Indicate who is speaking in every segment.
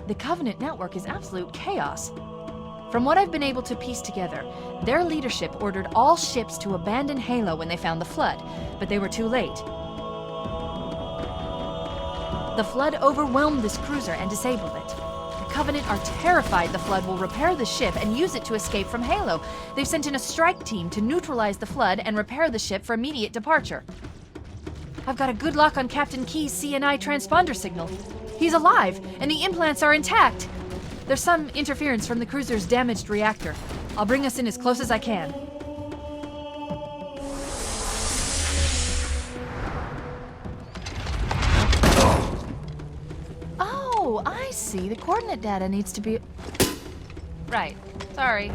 Speaker 1: the Covenant network is absolute chaos. From what I've been able to piece together, their leadership ordered all ships to abandon Halo when they found the flood, but they were too late. The flood overwhelmed this cruiser and disabled it. The Covenant are terrified the flood will repair the ship and use it to escape from Halo. They've sent in a strike team to neutralize the flood and repair the ship for immediate departure. I've got a good lock on Captain Key's CNI transponder signal. He's alive, and the implants are intact. There's some interference from the cruiser's damaged reactor. I'll bring us in as close as I can. Oh, I see. The coordinate data needs to be... Right. Sorry.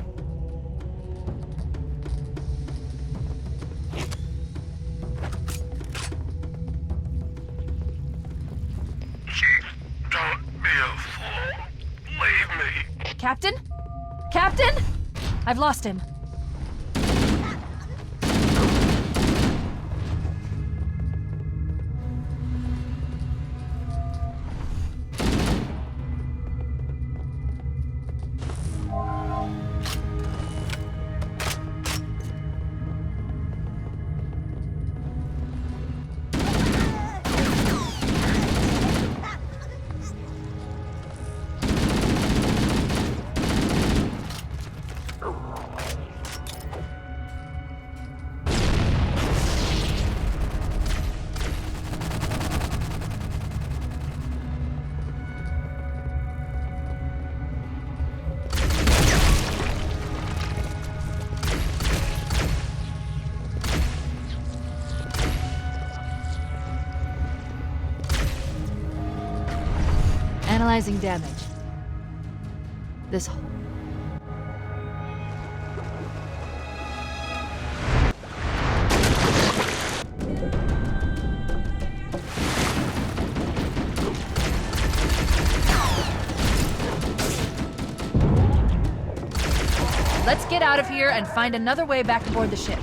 Speaker 1: Captain? Captain? I've lost him. Analyzing damage. This... Let's get out of here and find another way back aboard the ship.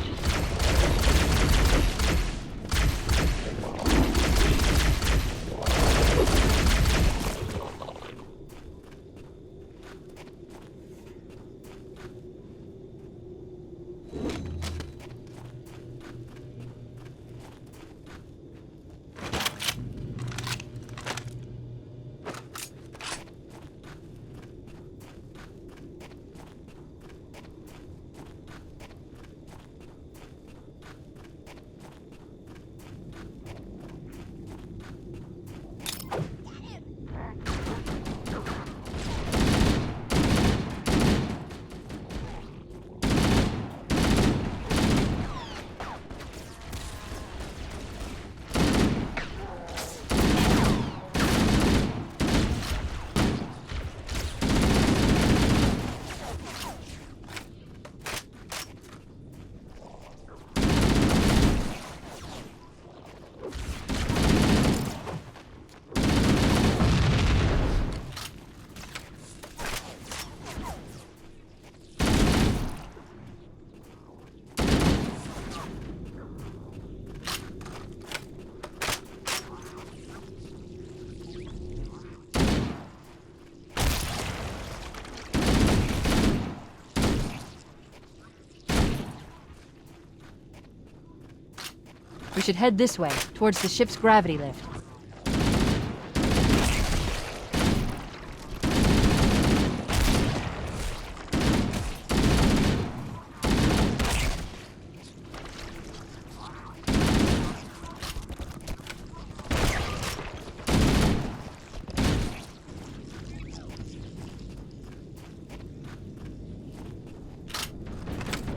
Speaker 1: We should head this way, towards the ship's gravity lift.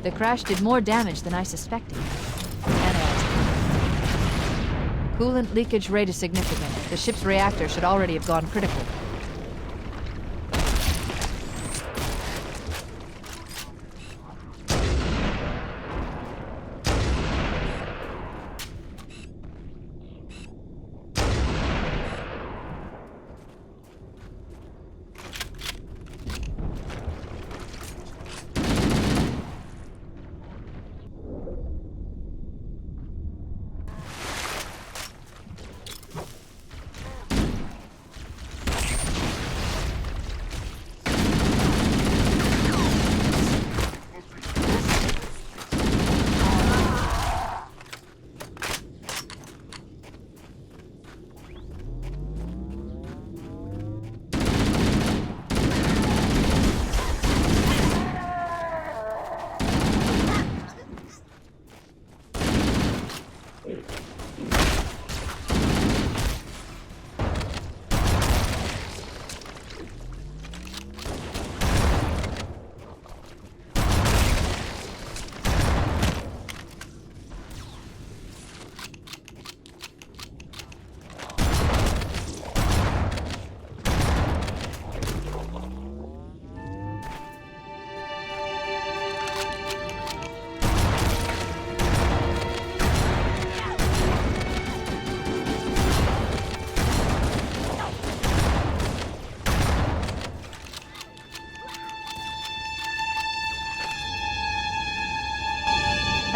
Speaker 1: The crash did more damage than I suspected. Coolant leakage rate is significant. The ship's reactor should already have gone critical.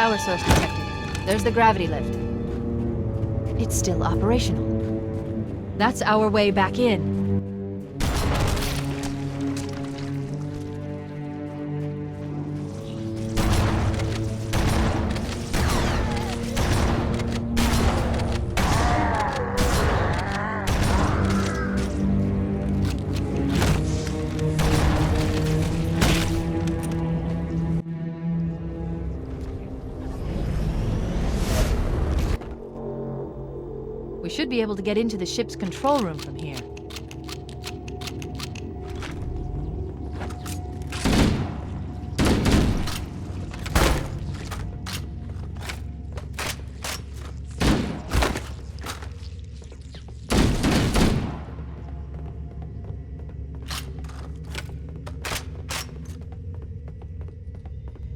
Speaker 1: power source detected. There's the gravity lift. It's still operational. That's our way back in. We should be able to get into the ship's control room from here.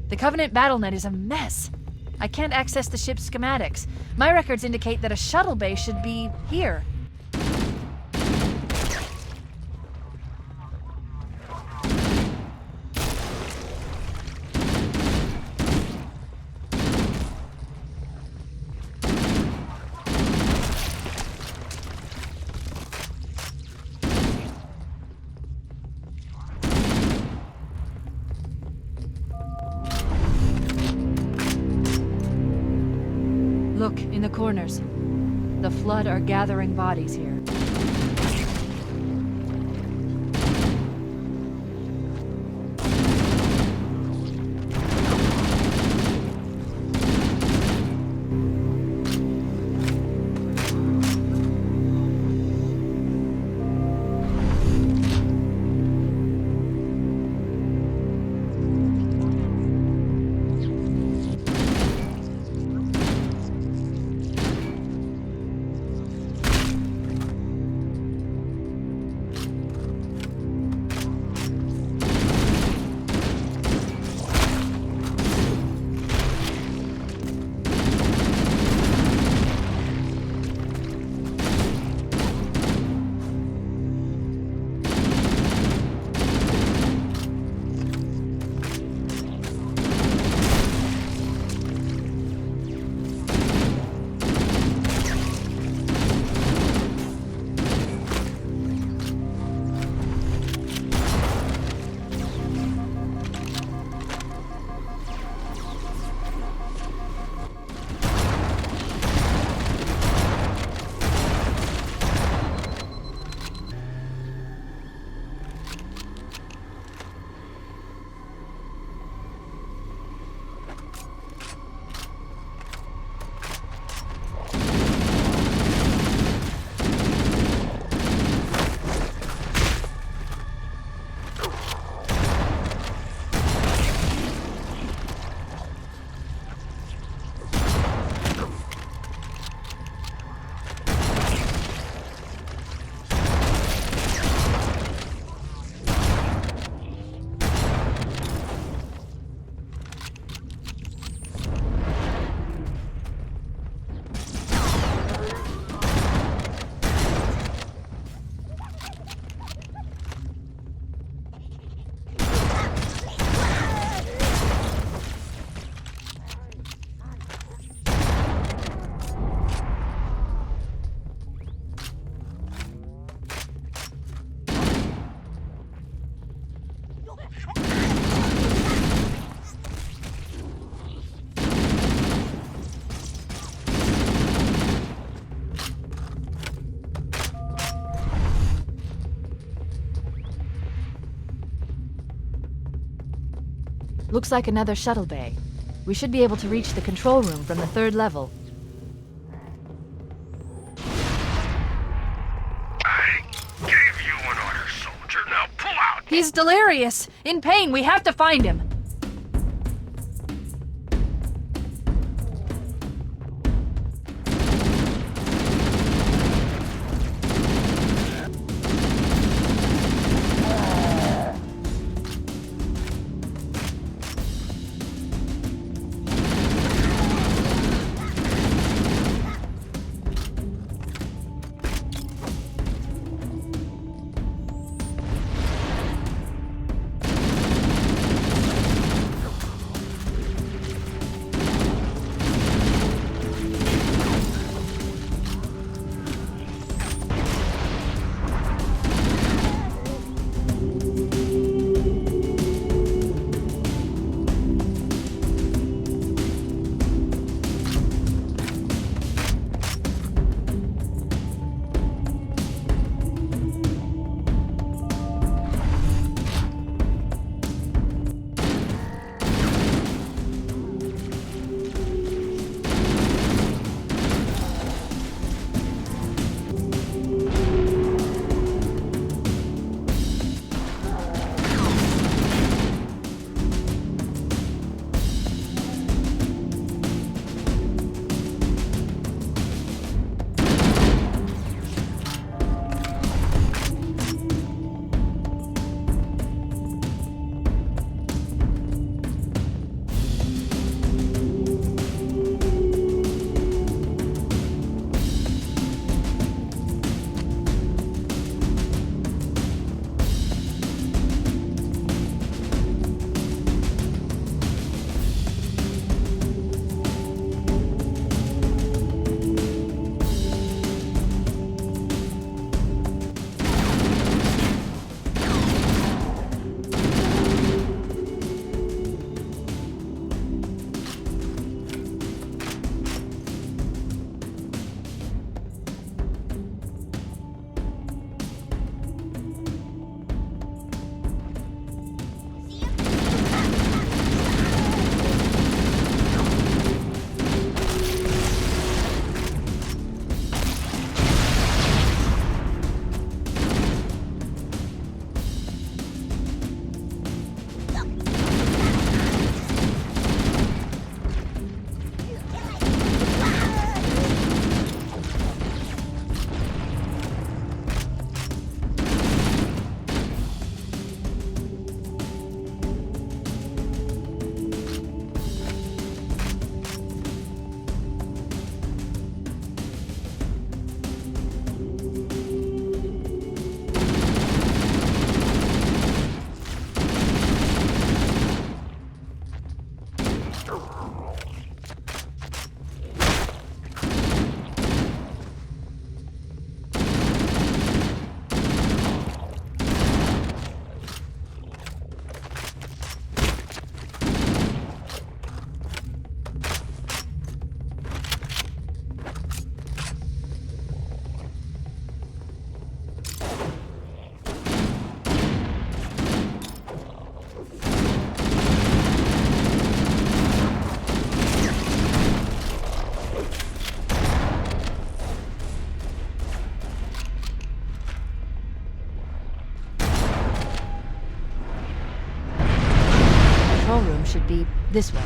Speaker 1: The Covenant BattleNet is a mess. I can't access the ship's schematics. My records indicate that a shuttle bay should be here. Look, in the corners. The Flood are gathering bodies here. Looks like another shuttle bay. We should be able to reach the control room from the 3rd level.
Speaker 2: I gave you an order, soldier. Now pull out!
Speaker 1: He's delirious! In pain! We have to find him! room should be this way.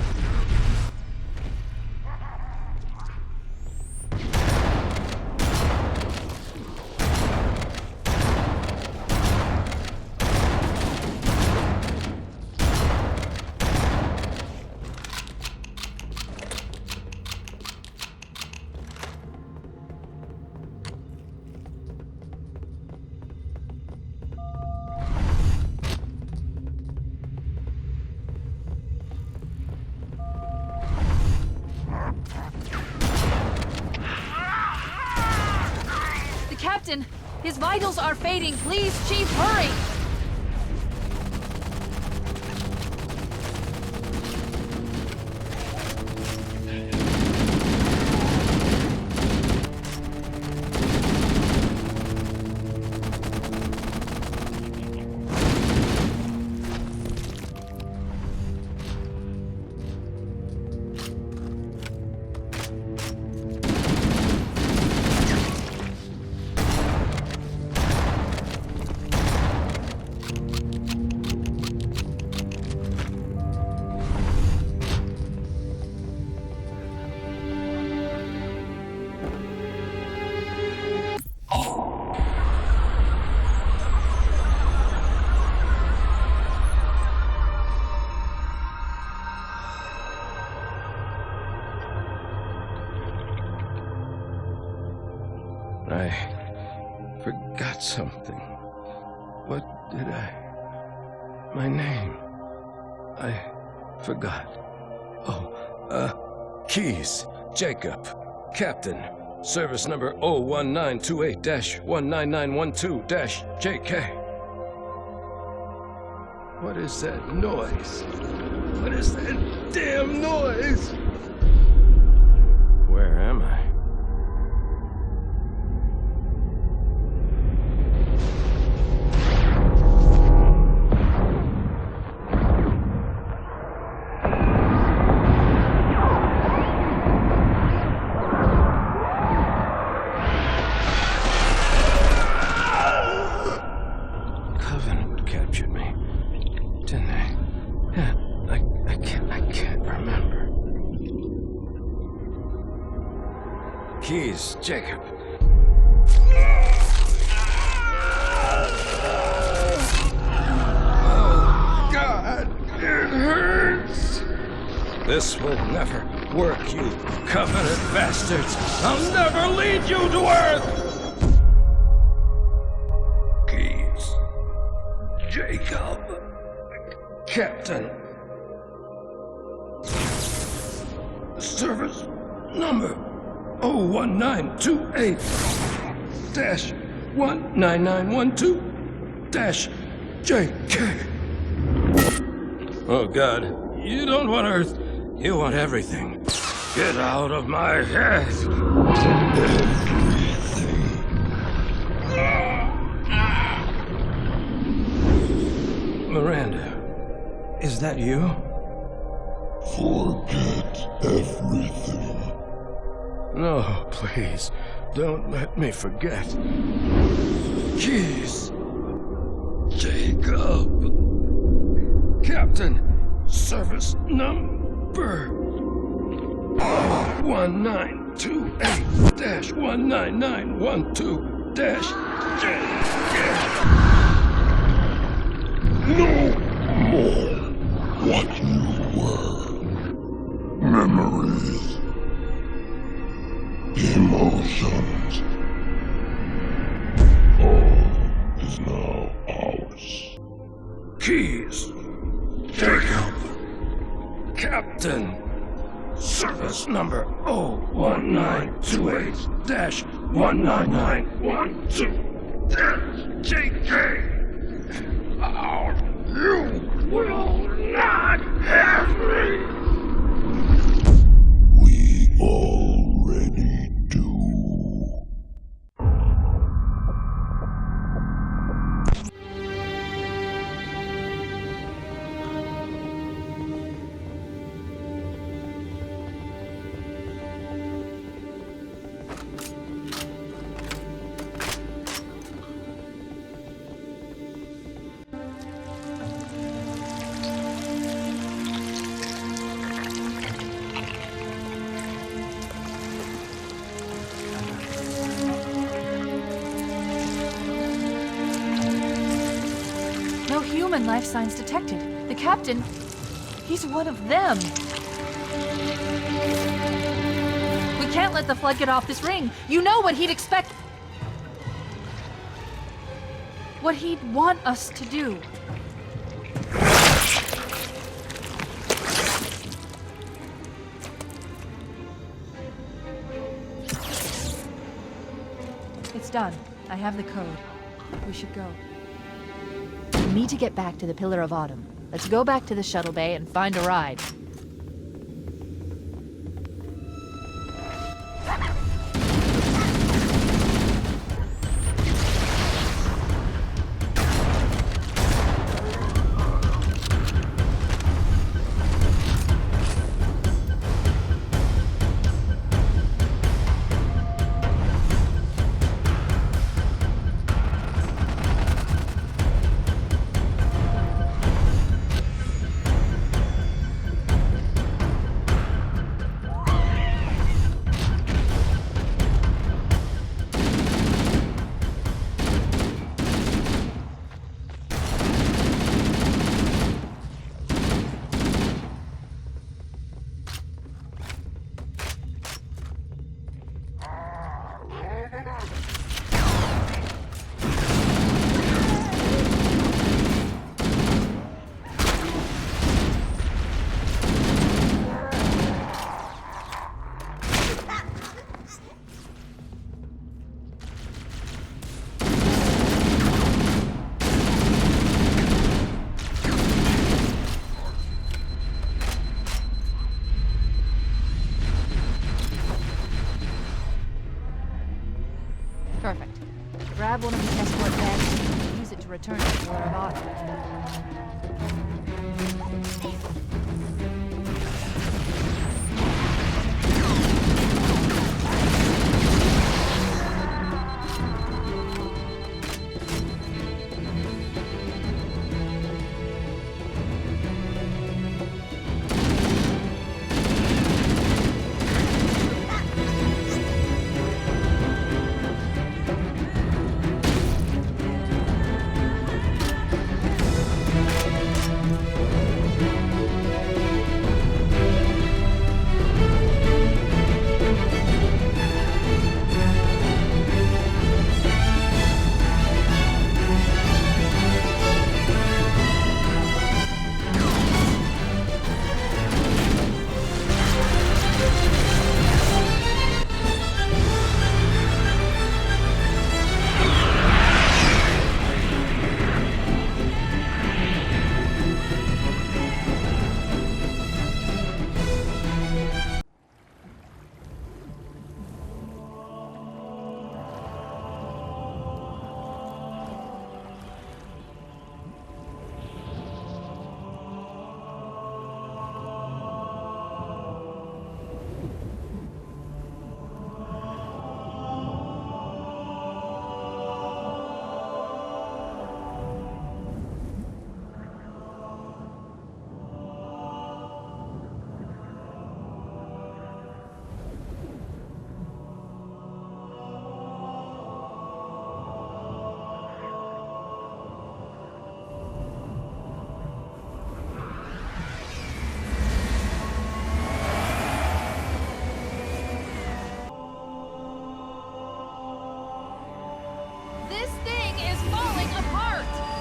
Speaker 1: Captain, his vitals are fading. Please, Chief, hurry!
Speaker 3: I forgot something. What did I... My name. I forgot. Oh, keys. Jacob. Captain. Service number 01928-19912-JK. What is that noise? What is that damn noise? Where am I? Keys, Jacob. Oh, God, it hurts. This will never work, you covenant bastards. I'll never lead you to Earth. Keys, Jacob. Captain. Service number 01928-19912-JK. Oh, God. You don't want Earth. You want everything. Get out of my head. Miranda, is that you?
Speaker 4: Forget everything.
Speaker 3: No, please, don't let me forget. Keys. Jacob. Captain, service number 1928-19912-JK.
Speaker 4: No more what you were. Memories. Emotions. All is now ours.
Speaker 3: Keys. Jacob. Captain. Service number 01928-19912-JK. You will not have me.
Speaker 4: We already do.
Speaker 1: human life signs detected. The captain, he's one of them. We can't let the flood get off this ring. You know what he'd expect. What he'd want us to do. It's done. I have the code. We should go. We need to get back to the Pillar of Autumn. Let's go back to the shuttle bay and find a ride. Perfect. Grab one of the escort bags and use it to return to the Pillar of Autumn.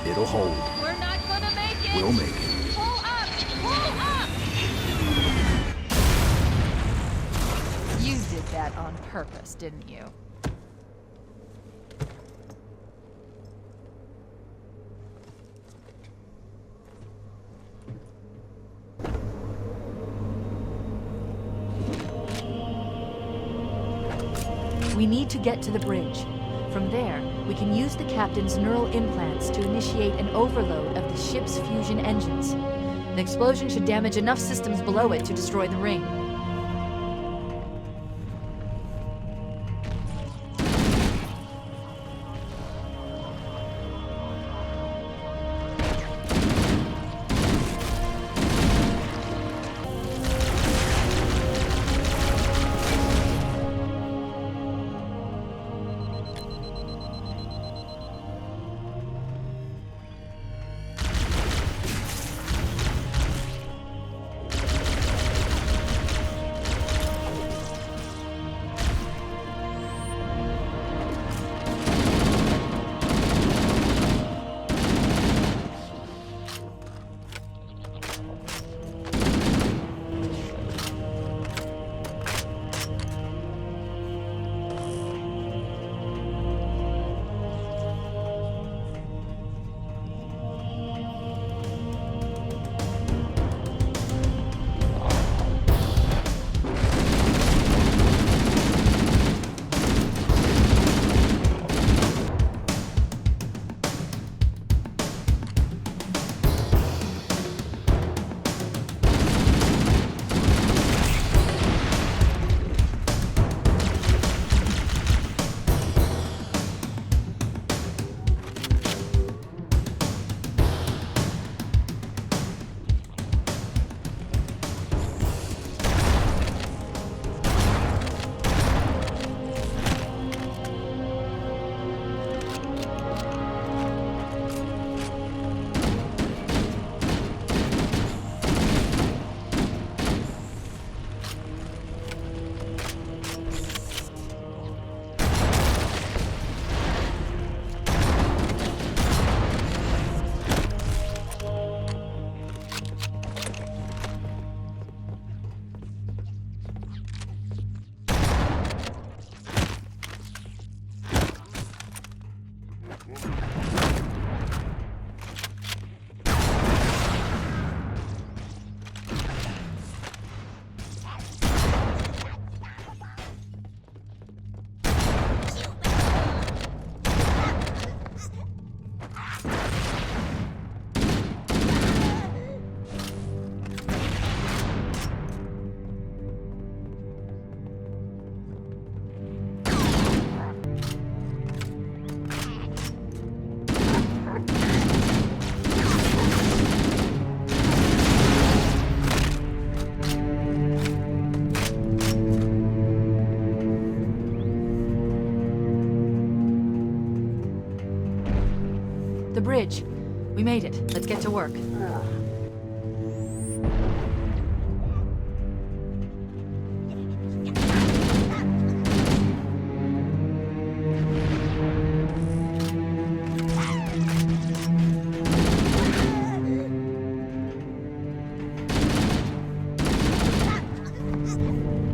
Speaker 5: It'll hold.
Speaker 1: We're not gonna make it!
Speaker 5: We'll make it.
Speaker 1: Pull up! Pull up! You did that on purpose, didn't you? We need to get to the bridge. From there, we can use the captain's neural implants to initiate an overload of the ship's fusion engines. The explosion should damage enough systems below it to destroy the ring. The bridge. We made it. Let's get to work.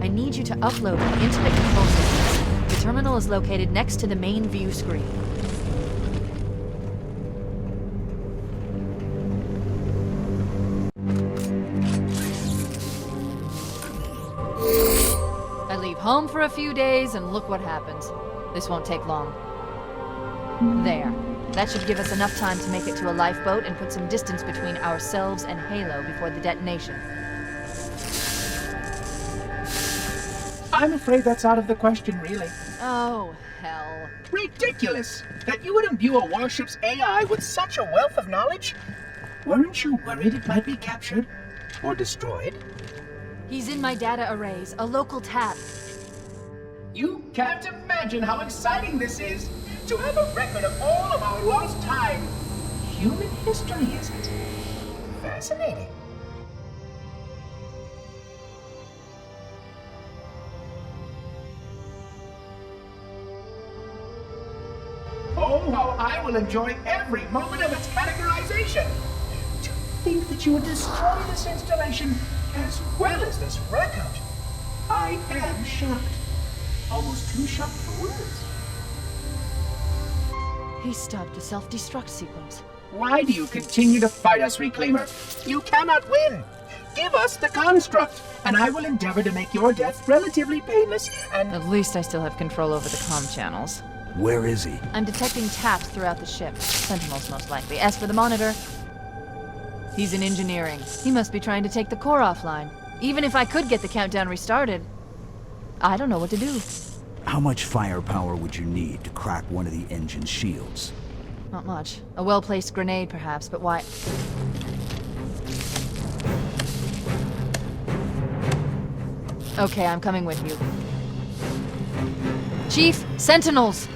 Speaker 1: I need you to upload me into the control systems. The terminal is located next to the main view screen. I leave home for a few days and look what happens. This won't take long. There. That should give us enough time to make it to a lifeboat and put some distance between ourselves and Halo before the detonation.
Speaker 5: I'm afraid that's out of the question, really.
Speaker 1: Oh, hell.
Speaker 5: Ridiculous! That you would imbue a warship's AI with such a wealth of knowledge? Weren't you worried it might be captured? Or destroyed?
Speaker 1: He's in my data arrays, a local tap.
Speaker 5: You can't imagine how exciting this is! To have a record of all of our lost time! Human history, isn't it? Fascinating. Oh, how I will enjoy every moment of its categorization! To think that you would destroy this installation as well as this record! I am shocked. Almost too shocked for words.
Speaker 1: He stopped the self-destruct sequence.
Speaker 5: Why do you continue to fight us, Reclaimer? You cannot win! Give us the construct, and I will endeavor to make your death relatively painless and...
Speaker 1: At least I still have control over the comm channels.
Speaker 6: Where is he?
Speaker 1: I'm detecting taps throughout the ship. Sentinels, most likely. As for the monitor, he's in engineering. He must be trying to take the core offline. Even if I could get the countdown restarted, I don't know what to do.
Speaker 6: How much firepower would you need to crack one of the engine's shields?
Speaker 1: Not much. A well-placed grenade, perhaps, but why? Okay, I'm coming with you. Chief, Sentinels!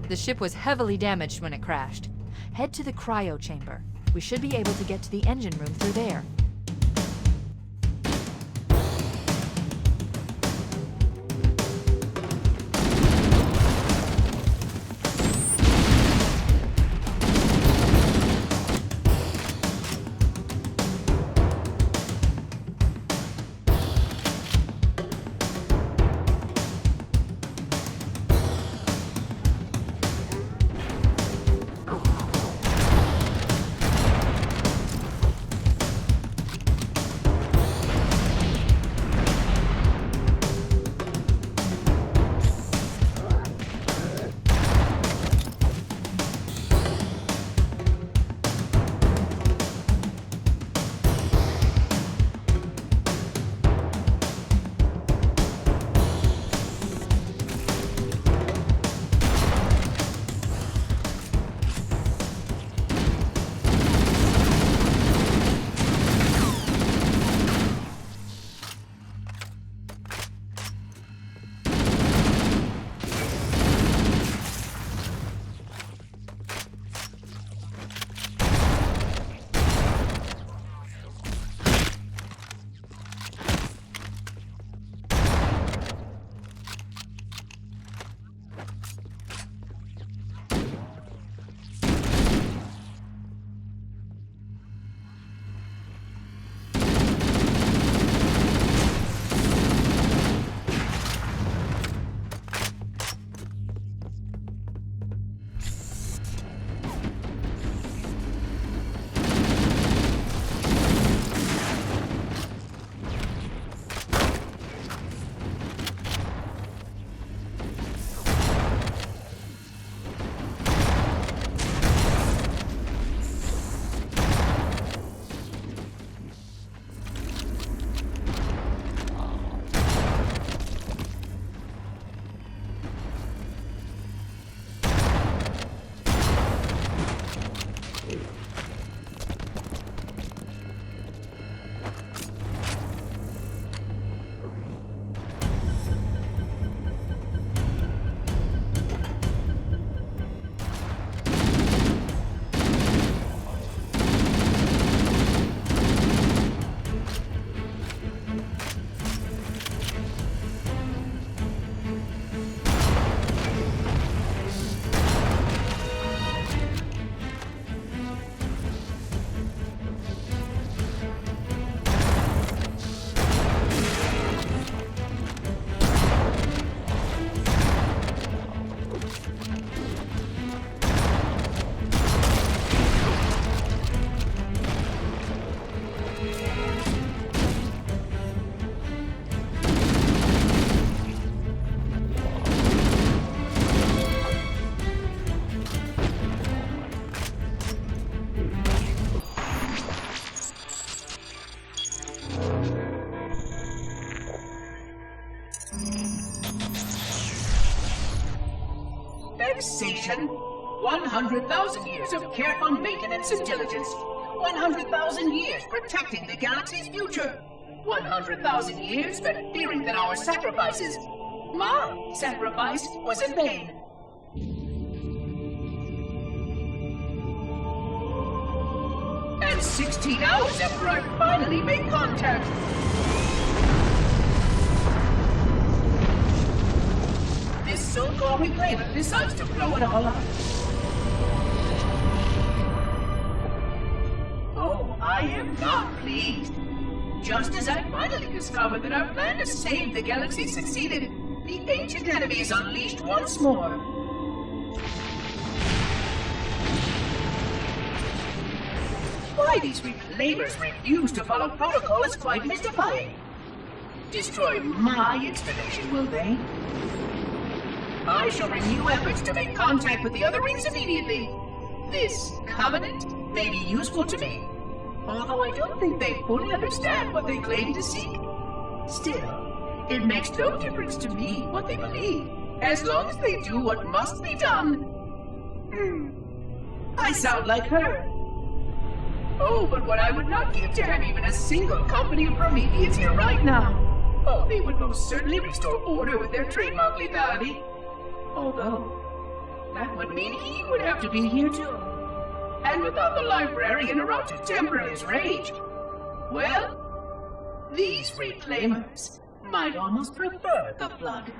Speaker 1: The ship was heavily damaged when it crashed. Head to the cryo chamber. We should be able to get to the engine room through there.
Speaker 5: fixation. 100,000 years of careful maintenance and diligence. 100,000 years protecting the galaxy's future. 100,000 years spent fearing that our sacrifices, my sacrifice, was in vain. And 16 hours after I finally made contact. This so-called reclaimer decides to blow it all up. Oh, I am not pleased. Just as I finally discovered that our plan to save the galaxy succeeded, the ancient enemy is unleashed once more. Why these reclaimers refuse to follow protocol is quite mystifying. Destroy my installation, will they? I shall renew efforts to make contact with the other rings immediately. This covenant may be useful to me, although I don't think they fully understand what they claim to seek. Still, it makes no difference to me what they believe, as long as they do what must be done. I sound like her. Oh, but what I would not give to have even a single company of Prometheans here right now. Oh, they would most certainly restore order with their trademark lethality. Although, that would mean he would have to be here too. And without the librarian around to temper his rage, well, these reclaimers might almost prefer the blood.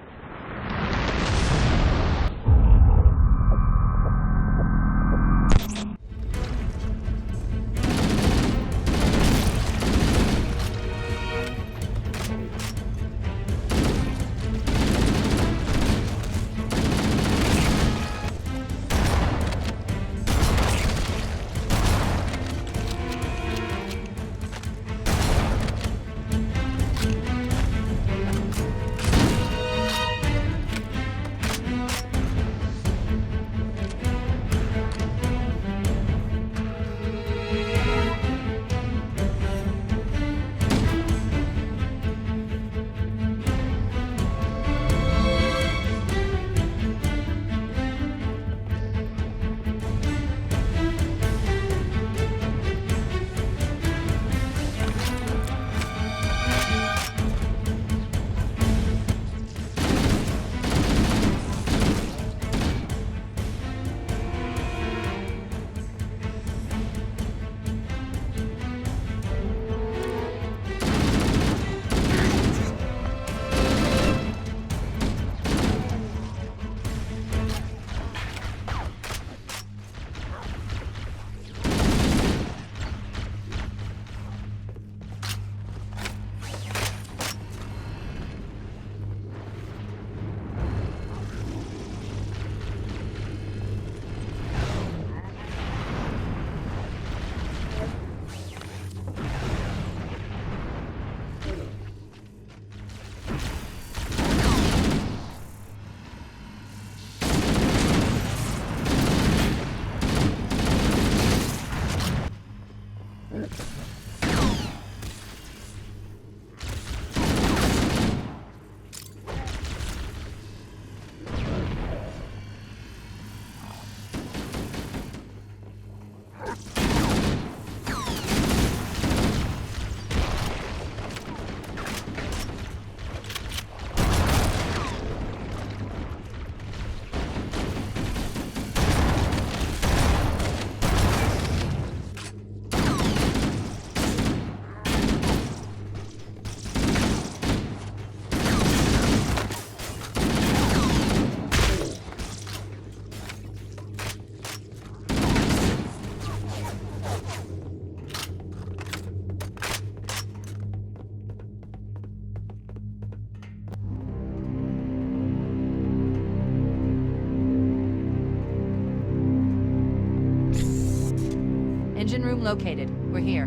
Speaker 1: Engine room located. We're here.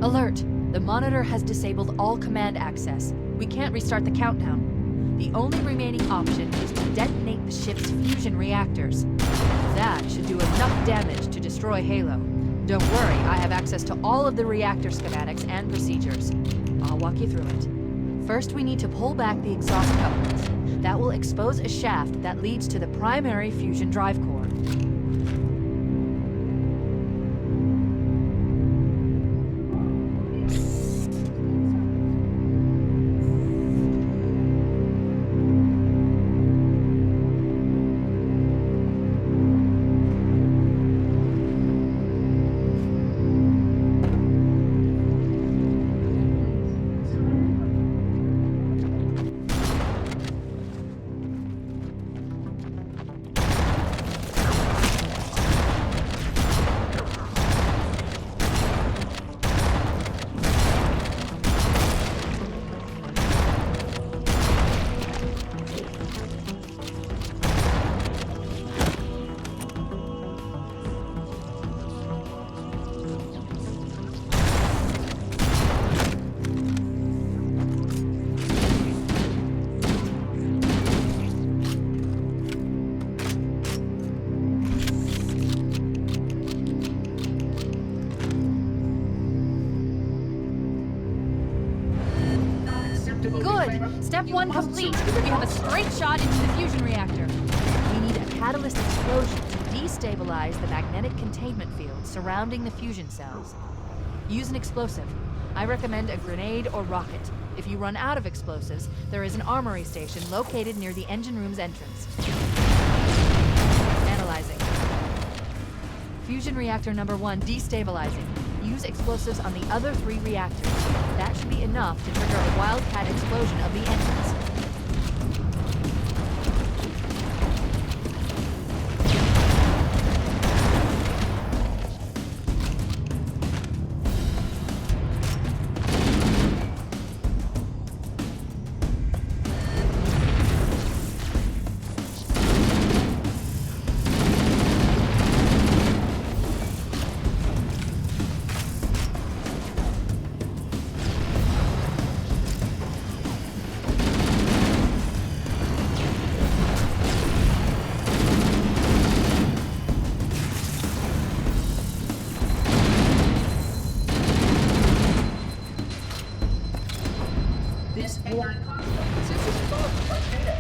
Speaker 1: Alert! The monitor has disabled all command access. We can't restart the countdown. The only remaining option is to detonate the ship's fusion reactors. That should do enough damage to destroy Halo. Don't worry, I have access to all of the reactor schematics and procedures. I'll walk you through it. First, we need to pull back the exhaust couplings. That will expose a shaft that leads to the primary fusion drive core. Good! Step 1 complete. We have a straight shot into the fusion reactor. We need a catalyst explosion to destabilize the magnetic containment field surrounding the fusion cells. Use an explosive. I recommend a grenade or rocket. If you run out of explosives, there is an armory station located near the engine room's entrance. Analyzing. Fusion reactor number 1 destabilizing. Use explosives on the other 3 reactors. That should be enough to trigger a wildcat explosion of the engines.
Speaker 5: This AI construct consists of developed by data.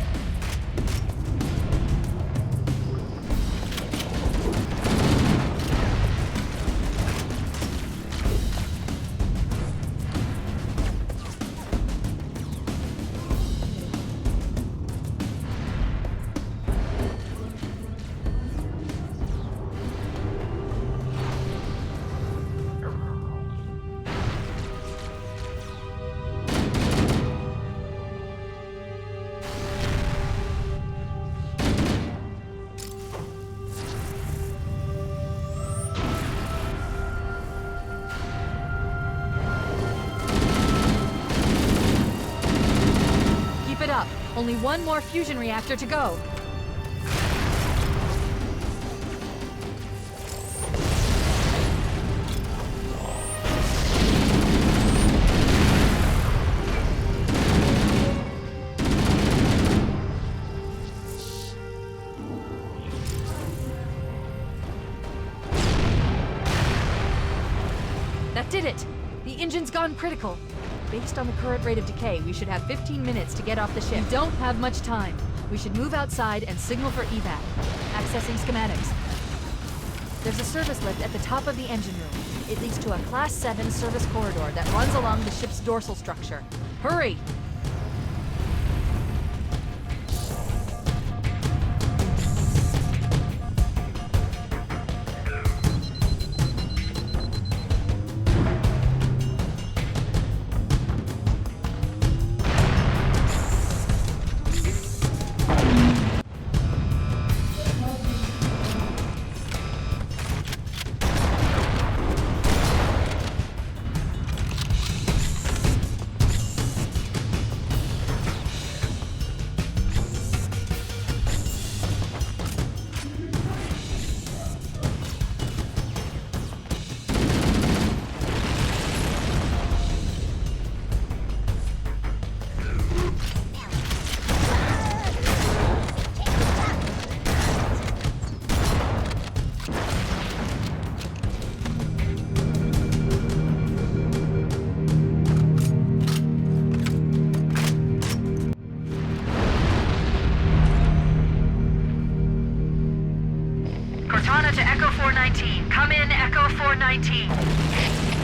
Speaker 1: Keep it up. Only one more fusion reactor to go. That did it! The engine's gone critical. Based on the current rate of decay, we should have 15 minutes to get off the ship. We don't have much time. We should move outside and signal for evac. Accessing schematics. There's a service lift at the top of the engine room. It leads to a Class 7 service corridor that runs along the ship's dorsal structure. Hurry! Cortana to Echo 419. Come in, Echo 419.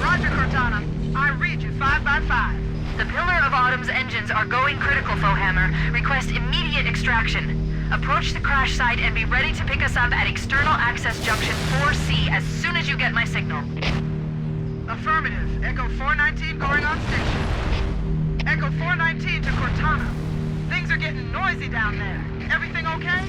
Speaker 7: Roger, Cortana. I read you 5 by 5.
Speaker 1: The Pillar of Autumn's engines are going critical, Foehammer. Request immediate extraction. Approach the crash site and be ready to pick us up at External Access Junction 4C as soon as you get my signal.
Speaker 7: Affirmative. Echo 419 going on station. Echo 419 to Cortana. Things are getting noisy down there. Everything okay?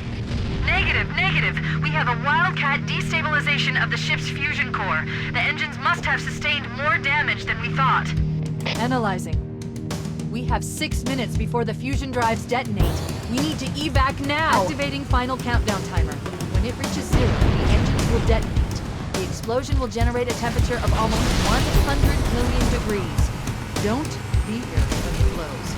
Speaker 1: Negative. We have a wildcat destabilization of the ship's fusion core. The engines must have sustained more damage than we thought. Analyzing. We have 6 minutes before the fusion drives detonate. We need to evac now! Activating final countdown timer. When it reaches 0, the engines will detonate. The explosion will generate a temperature of almost 100 million degrees. Don't be here when it blows.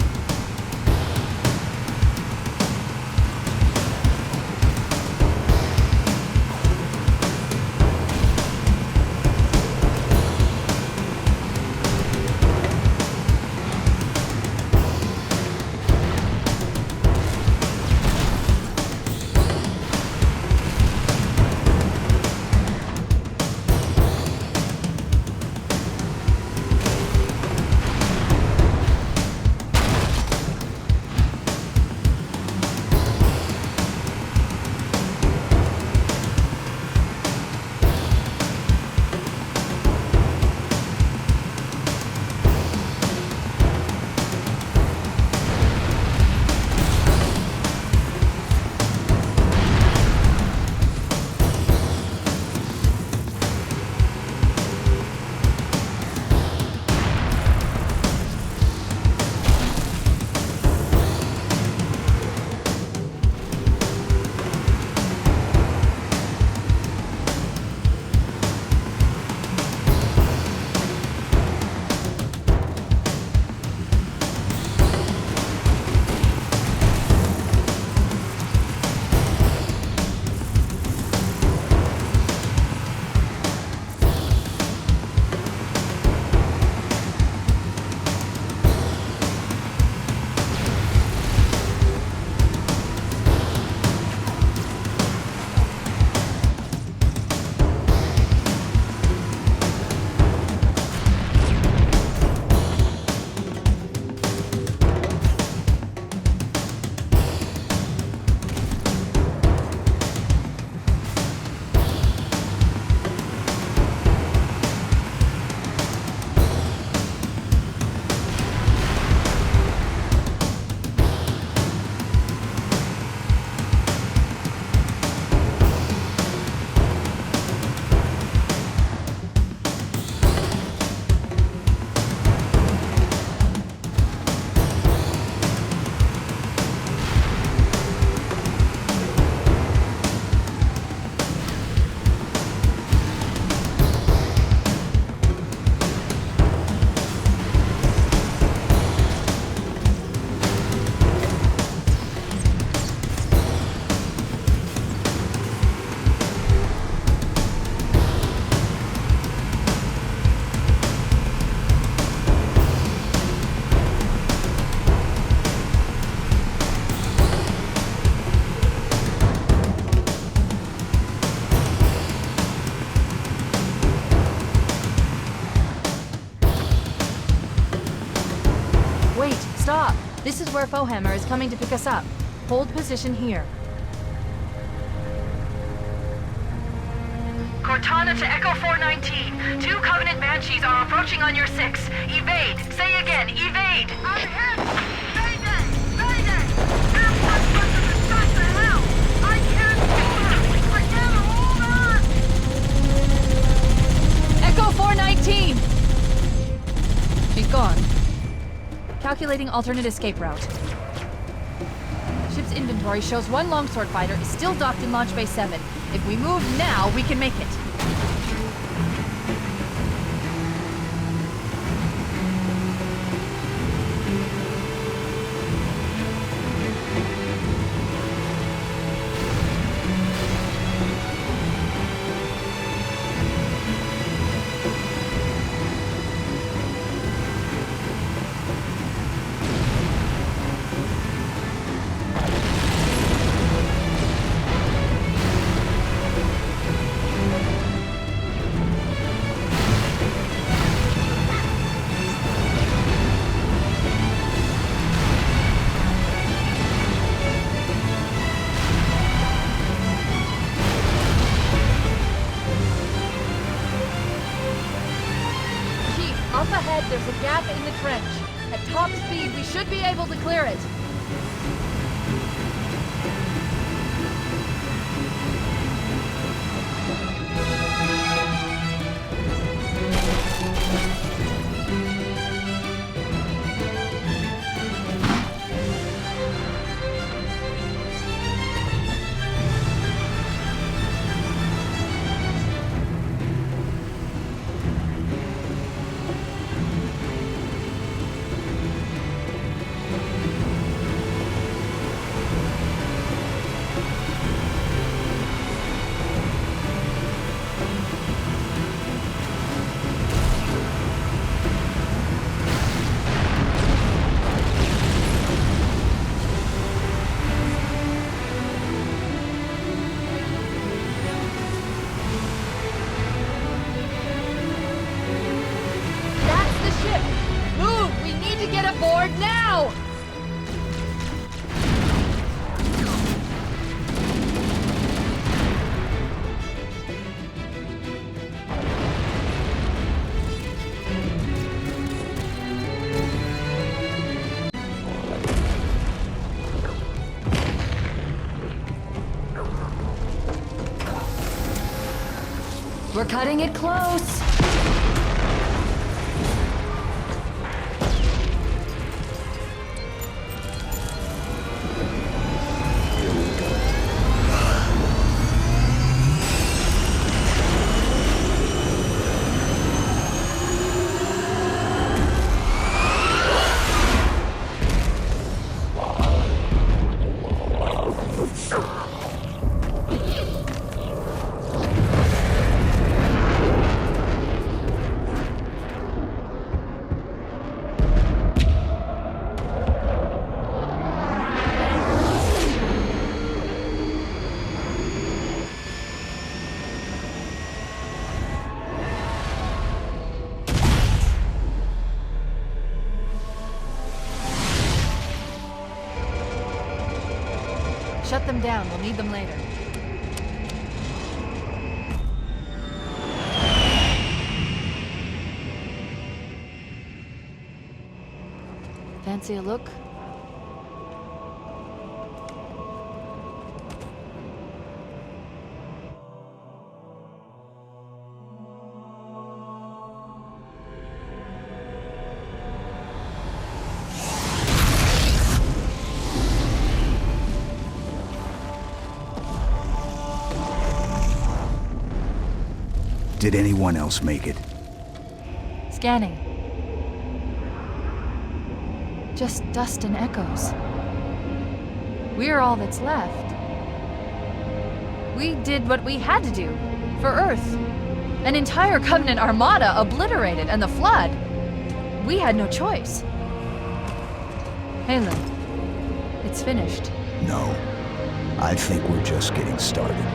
Speaker 1: Stop! This is where Foehammer is coming to pick us up. Hold position here. Cortana to Echo 419. 2 Covenant Banshees are approaching on your 6. Evade! Say again, evade!
Speaker 7: I'm hit! Mayday! Mayday! Airport person is shot to hell! I can't hold her! I can't hold her!
Speaker 1: Echo 419! She's gone. Calculating alternate escape route. Ship's inventory shows 1 longsword fighter is still docked in Launch Bay 7. If we move now, we can make it. there's a gap in the trench. At top speed, we should be able to clear it. Aboard now! We're cutting it close. Shut them down. We'll need them later. Fancy a look?
Speaker 6: Did anyone else make it?
Speaker 1: Scanning. Just dust and echoes. We're all that's left. We did what we had to do for Earth. An entire Covenant armada obliterated, and the Flood. We had no choice. Halo, it's finished.
Speaker 6: No. I think we're just getting started.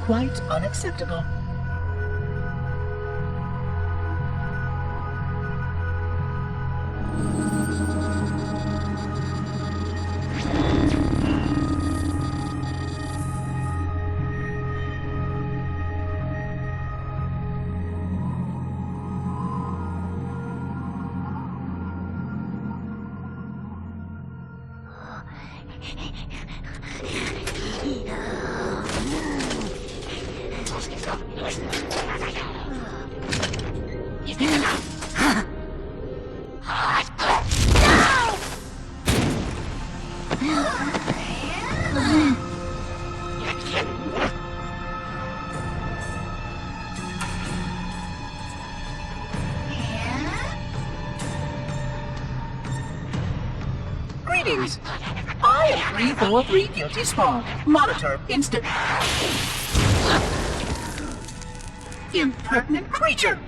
Speaker 5: Quite unacceptable. Greetings. I am 343 Guilty Spawn. Monitor instant. Impertinent creature.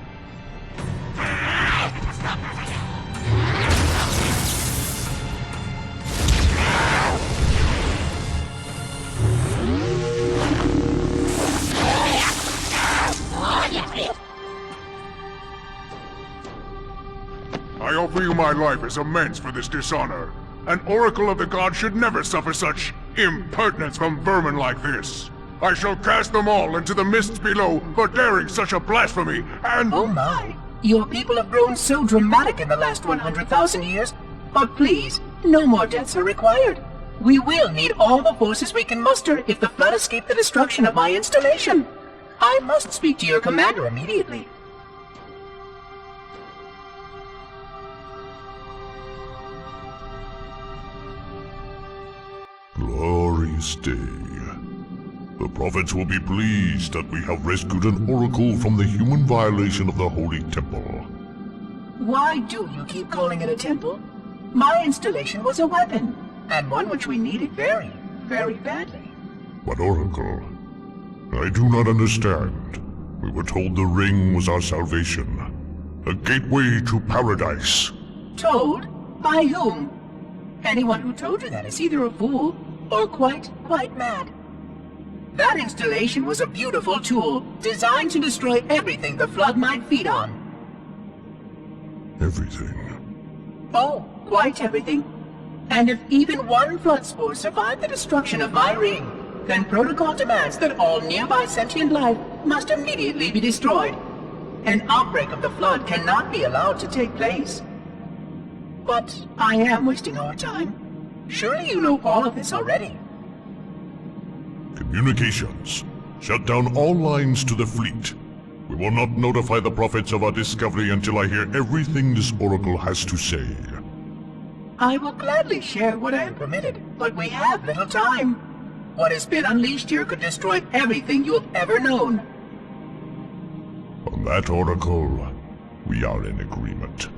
Speaker 4: I offer you my life as amends for this dishonor. An oracle of the gods should never suffer such impertinence from vermin like this. I shall cast them all into the mists below for daring such a blasphemy, and—
Speaker 5: Oh my. Your people have grown so dramatic in the last 100,000 years. But please, no more deaths are required. We will need all the forces we can muster if the flood escaped the destruction of my installation. I must speak to your commander immediately.
Speaker 4: Glorious day. The prophets will be pleased that we have rescued an oracle from the human violation of the holy temple.
Speaker 5: Why do you keep calling it a temple? My installation was a weapon, and one which we needed very, very badly.
Speaker 4: But oracle, I do not understand. We were told the ring was our salvation, a gateway to paradise.
Speaker 5: Told? By whom? Anyone who told you that is either a fool or quite mad. That installation was a beautiful tool, designed to destroy everything the flood might feed on.
Speaker 4: Everything.
Speaker 5: Oh, quite everything. And if even one flood spore survived the destruction of my ring, then protocol demands that all nearby sentient life must immediately be destroyed. An outbreak of the flood cannot be allowed to take place. But I am wasting our time. Surely you know all of this already.
Speaker 4: Communications. Shut down all lines to the fleet. We will not notify the prophets of our discovery until I hear everything this oracle has to say.
Speaker 5: I will gladly share what I am permitted, but we have little time. What has been unleashed here could destroy everything you have ever known.
Speaker 4: On that, oracle, we are in agreement.